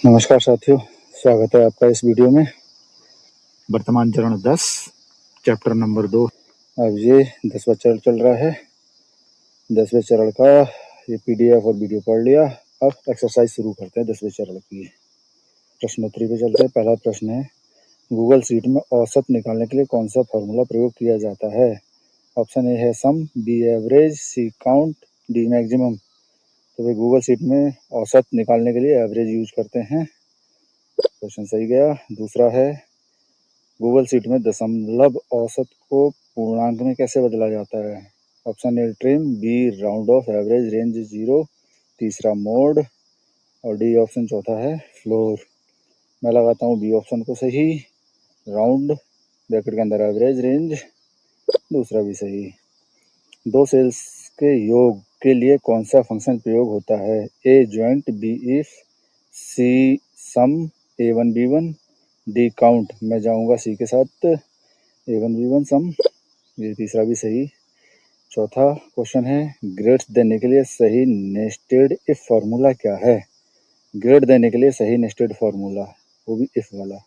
नमस्कार साथियों, स्वागत है आपका इस वीडियो में। वर्तमान चरण 10 चैप्टर नंबर 2। अब ये 10वां चरण चल रहा है। 10वें चरण का ये पीडीएफ और वीडियो पढ़ लिया। अब एक्सरसाइज शुरू करते हैं 10वें चरण की। प्रश्नोत्तरी पे चलते हैं। पहला प्रश्न है, गूगल शीट में औसत निकालने के लिए कौन सा फॉर्मूला प्रयोग किया जाता है? ऑप्शन ए है sum, B average, C count, D maximum. तो भाई गूगल शीट में औसत निकालने के लिए एवरेज यूज करते हैं। क्वेश्चन सही गया। दूसरा है, गूगल शीट में दशमलव औसत को पूर्णांक में कैसे बदला जाता है? Option A trim, B round off, average, range 0, तीसरा मोड और डी ऑप्शन चौथा है फ्लोर। मैं लगाता हूँ बी ऑप्शन को सही। राउंड ब्रैकेट के अंदर एवरेज, रेंज, दूसरा भी सही। दो सेल्स के योग के लिए कौन सा फंक्शन प्रयोग होता है? A joint, B if, C sum, A1 B1, D count. मैं जाऊंगा सी के साथ, A1 B1 सम। ये तीसरा भी सही। चौथा क्वेश्चन है, ग्रेड्स देने के लिए सही नेस्टेड इफ फॉर्मूला क्या है? ग्रेड देने के लिए सही नेस्टेड फॉर्मूला, वो भी इफ वाला।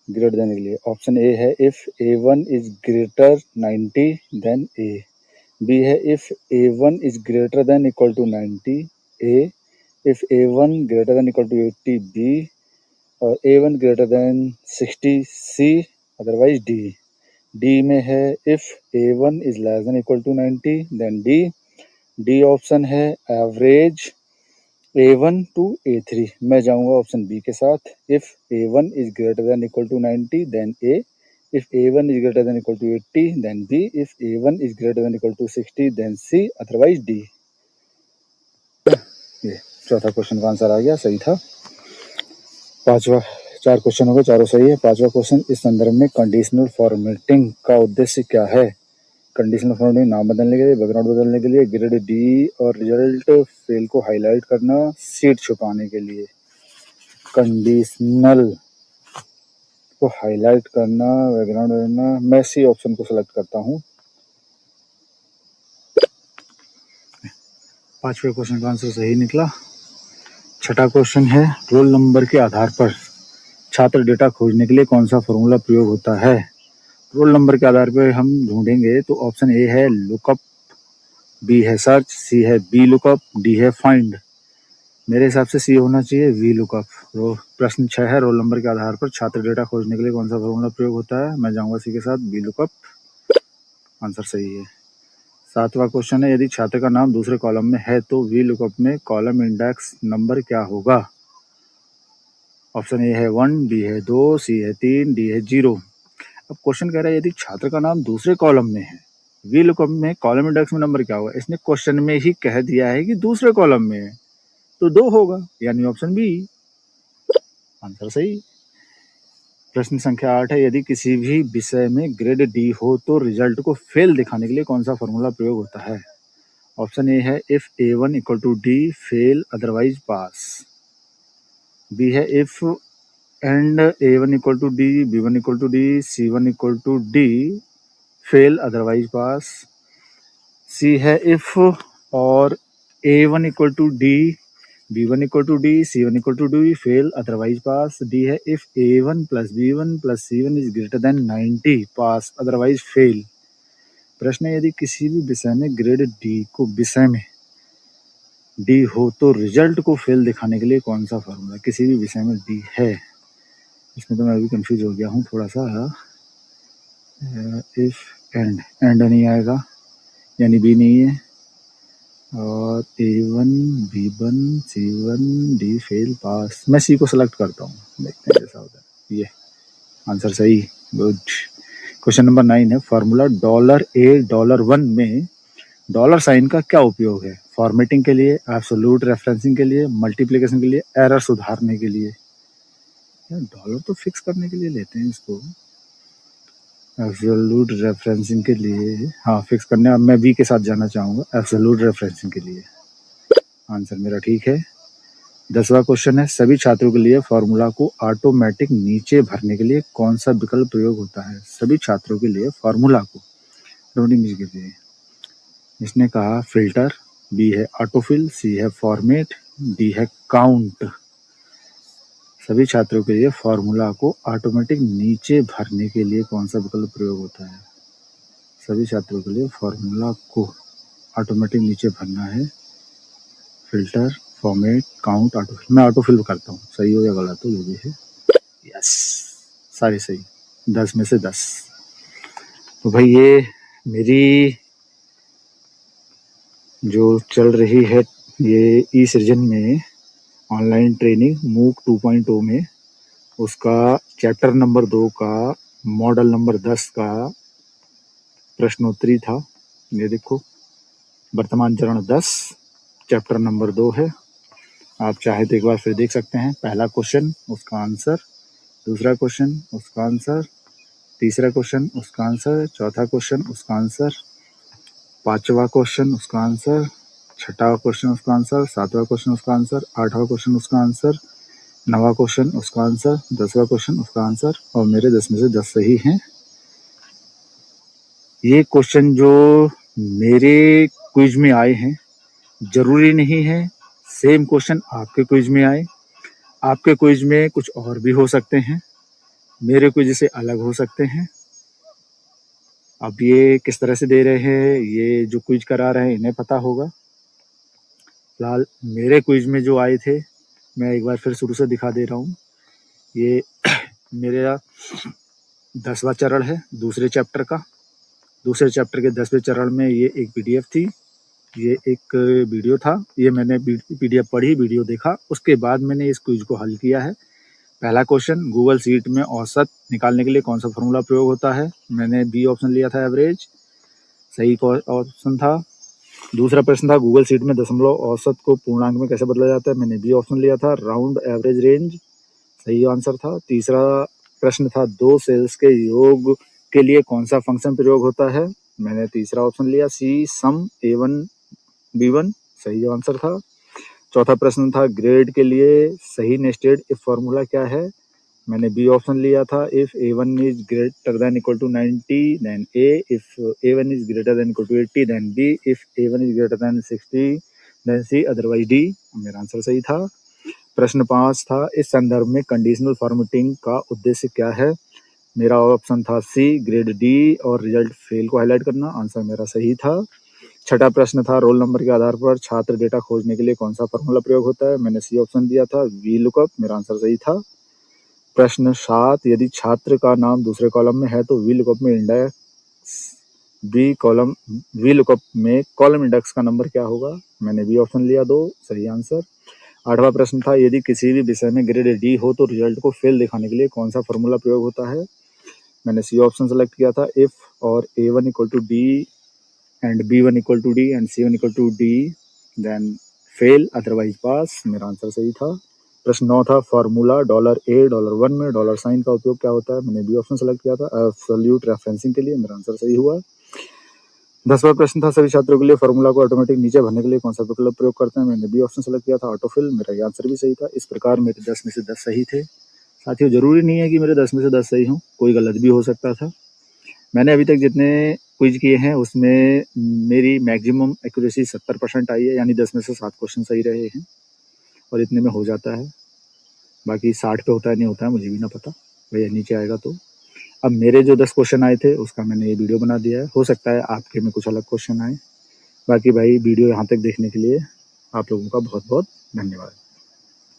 ग्रेड देने के लिए ऑप्शन ए है if A1 is greater 90 then A, B है if A1 is greater than equal to 90 A, if A1 greater than equal to 80 B, और A1 greater than 60 C, otherwise D. D में है if A1 is less than equal to 90 then D. D option है average A1 to A3। मैं जाऊंगा option B के साथ, if A1 is greater than equal to 90 then A, if A1 is greater than equal to 80 then B, if A1 is greater than equal to 60 then C, otherwise D. ये चौथा question का answer आ गया, सही था। पांचवा, 4 question हो गए, चारों सही है। पांचवा क्वेश्चन, इस संदर्भ में कंडीशनल फॉर्मेटिंग का उद्देश्य क्या है? कंडीशनल फॉर्मेटिंग नाम बदलने के लिए, बैकग्राउंड बदलने के लिए, ग्रेड डी और रिजल्ट फेल को हाईलाइट करना, सीट छुपाने के लिए। कंडीशनल को हाईलाइट करना, बैकग्राउंड बदलना। मैं सी ऑप्शन को सिलेक्ट करता हूँ। पांचवें क्वेश्चन का आंसर सही निकला। छठा क्वेश्चन है, रोल नंबर के आधार पर छात्र डेटा खोजने के लिए कौन सा फॉर्मूला प्रयोग होता है? रोल नंबर के आधार पर हम ढूंढेंगे तो ऑप्शन ए है लुकअप, बी है सर्च, सी है बी लुकअप, डी है फाइंड। मेरे हिसाब से सी होना चाहिए, वी लुकअप। प्रश्न 6 है, रोल नंबर के आधार पर छात्र डेटा खोजने के लिए कौन सा फॉर्मूला प्रयोग होता है? मैं जाऊंगा सी के साथ, बी लुकअप। आंसर सही है। 7वां क्वेश्चन है, यदि छात्र का नाम दूसरे कॉलम में है तो वी लुकअप में कॉलम इंडेक्स नंबर क्या होगा? ऑप्शन ए है 1, बी है 2, सी है 3, डी है 0। अब क्वेश्चन कह रहा है यदि छात्र का नाम दूसरे कॉलम में है, वी लुकअप में कॉलम इंडेक्स में नंबर क्या होगा? इसने क्वेश्चन में ही कह दिया है कि दूसरे कॉलम में है, तो 2 होगा, यानी ऑप्शन बी। आंसर सही। प्रश्न संख्या 8 है, यदि किसी भी विषय में ग्रेड डी हो तो रिजल्ट को फेल दिखाने के लिए कौन सा फॉर्मूला प्रयोग होता है? ऑप्शन ए है if A1 equal to D, fail otherwise pass. B है if and A1 equal to D, B1 equal to D, C1 equal to D, fail otherwise pass. C है if or A1 equal to D, B1 equal to D, C1 equal to D, fail otherwise pass. D है if A1 plus B1 plus C1 is greater than 90, pass otherwise fail. प्रश्न है, यदि किसी भी विषय में grade D को विषय में डी हो तो रिजल्ट को फेल दिखाने के लिए कौन सा फॉर्मूला? किसी भी विषय में डी है, इसमें तो मैं अभी कंफ्यूज हो गया हूँ थोड़ा सा। इफ एंड नहीं आएगा, यानी बी नहीं है, और A1 B1 C1 D fail pass. मैं सी को सिलेक्ट करता हूँ, देखते हैं कैसा होता है। ये आंसर सही, गुड। क्वेश्चन नंबर 9 है, फॉर्मूला $A$1 में डॉलर साइन का क्या उपयोग है? फॉर्मेटिंग के लिए, एब्सोल्यूट रेफरेंसिंग के लिए, मल्टीप्लिकेशन के लिए, एरर सुधारने के लिए। डॉलर तो फिक्स करने के लिए लेते हैं इसको, एब्सोल्यूट रेफरेंसिंग के लिए, हाँ फिक्स करने। अब मैं बी के साथ जाना चाहूँगा, एब्सोल्यूट रेफरेंसिंग के लिए। आंसर मेरा ठीक है। 10वां क्वेश्चन है, सभी छात्रों के लिए फॉर्मूला को ऑटोमेटिक नीचे भरने के लिए कौन सा विकल्प प्रयोग होता है? सभी छात्रों के लिए फॉर्मूला को नीचे के लिए इसने कहा फिल्टर, बी है ऑटोफिल, सी है फॉर्मेट, डी है काउंट। सभी छात्रों के लिए फॉर्मूला को ऑटोमेटिक नीचे भरने के लिए कौन सा विकल्प प्रयोग होता है? सभी छात्रों के लिए फॉर्मूला को ऑटोमेटिक नीचे भरना है। Filter, format, count, autofill. मैं ऑटोफिल करता हूँ, सही हो या गलत हो जो भी है। यस, सारे सही, 10 में से 10। तो भाई ये मेरी जो चल रही है ये ई सृजन में ऑनलाइन ट्रेनिंग मूक 2.0 में उसका चैप्टर नंबर 2 का मॉडल नंबर 10 का प्रश्नोत्तरी था। ये देखो, वर्तमान चरण 10 चैप्टर नंबर 2 है। आप चाहे तो एक बार फिर देख सकते हैं। पहला क्वेश्चन उसका आंसर, दूसरा क्वेश्चन उसका आंसर, तीसरा क्वेश्चन उसका आंसर, चौथा क्वेश्चन उसका आंसर, पांचवा क्वेश्चन उसका आंसर, छठा क्वेश्चन उसका आंसर, सातवां क्वेश्चन उसका आंसर, आठवां क्वेश्चन उसका आंसर, नवा क्वेश्चन उसका आंसर, 10वां क्वेश्चन उसका आंसर, और मेरे 10 में से 10 सही हैं। ये क्वेश्चन जो मेरे क्विज में आए हैं, जरूरी नहीं है सेम क्वेश्चन आपके क्विज में आए। आपके क्विज में कुछ और भी हो सकते हैं, मेरे क्विज से अलग हो सकते हैं। अब ये किस तरह से दे रहे हैं, ये जो क्विज करा रहे हैं इन्हें पता होगा। फिलहाल मेरे क्विज में जो आए थे, मैं एक बार फिर शुरू से दिखा दे रहा हूँ। ये मेरा 10वां चरण है दूसरे चैप्टर का। दूसरे चैप्टर के 10वें चरण में ये एक पीडीएफ थी, ये एक वीडियो था। ये मैंने पीडीएफ पढ़ी, वीडियो देखा, उसके बाद मैंने इस क्विज को हल किया है। पहला क्वेश्चन, गूगल शीट में औसत निकालने के लिए कौन सा फॉर्मूला प्रयोग होता है? मैंने बी ऑप्शन लिया था, एवरेज, सही ऑप्शन था। दूसरा प्रश्न था, गूगल शीट में दशमलव औसत को पूर्णांक में कैसे बदला जाता है? मैंने बी ऑप्शन लिया था, राउंड एवरेज रेंज, सही आंसर था। तीसरा प्रश्न था, दो सेल्स के योग के लिए कौन सा फंक्शन प्रयोग होता है? मैंने तीसरा ऑप्शन लिया, सी, सम A1 B1, सही आंसर था। चौथा प्रश्न था, ग्रेड के लिए सही नेस्टेड इफ फॉर्मूला क्या है? मैंने बी ऑप्शन लिया था, if A1 is greater than equal to 90 then A, if A1 is greater than equal to 80 then B, if A1 is greater than 60 then C, otherwise D। मेरा answer सही था। प्रश्न 5 था, इस संदर्भ में कंडीशनल फॉर्मेटिंग का उद्देश्य क्या है? मेरा ऑप्शन था सी, ग्रेड D और रिजल्ट फेल को हाईलाइट करना, आंसर मेरा सही था। छठा प्रश्न था, रोल नंबर के आधार पर छात्र डेटा खोजने के लिए कौन सा फॉर्मूला प्रयोग होता है? मैंने सी ऑप्शन दिया था, वी लुकअप, मेरा आंसर सही था। प्रश्न 7, यदि छात्र का नाम दूसरे कॉलम में है तो वी लुकअप में कॉलम इंडेक्स का नंबर क्या होगा? मैंने बी ऑप्शन लिया, 2, सही आंसर। 8वां प्रश्न था, यदि किसी भी विषय में ग्रेड डी हो तो रिजल्ट को फेल दिखाने के लिए कौन सा फॉर्मूला प्रयोग होता है? मैंने सी ऑप्शन सेलेक्ट किया था, if or A1 equal to D and B1 equal to D and C1 equal to D then fail, otherwise pass, मेरा आंसर सही था। प्रश्न 9 था, फॉर्मूला $A$1 में डॉलर साइन का उपयोग क्या होता है? मैंने बी ऑप्शन सेलेक्ट किया था, एब्सोल्यूट रेफरेंसिंग के लिए, मेरा आंसर सही हुआ। 10वां प्रश्न था, सभी छात्रों के लिए फॉर्मूला को ऑटोमेटिक नीचे भरने के लिए कौन सा विकल्प प्रयोग करते हैं? मैंने बी ऑप्शन सेलेक्ट किया था, ऑटोफिल, मेरा आंसर भी सही था। इस प्रकार मेरे 10 में से 10 सही थे। साथियों, जरूरी नहीं है कि मेरे 10 में से 10 सही हों, कोई गलत भी हो सकता था। मैंने अभी तक जितने क्विज किए हैं उसमें मेरी मैक्सिमम एक्यूरेसी 70% आई है, यानी 10 में से 7 क्वेश्चन सही रहे हैं, और इतने में हो जाता है। बाकी 60 पे होता है नहीं होता है मुझे भी ना पता, भैया नीचे आएगा तो। अब मेरे जो 10 क्वेश्चन आए थे उसका मैंने ये वीडियो बना दिया है, हो सकता है आपके में कुछ अलग क्वेश्चन आए। बाकी भाई वीडियो यहाँ तक देखने के लिए आप लोगों का बहुत बहुत धन्यवाद।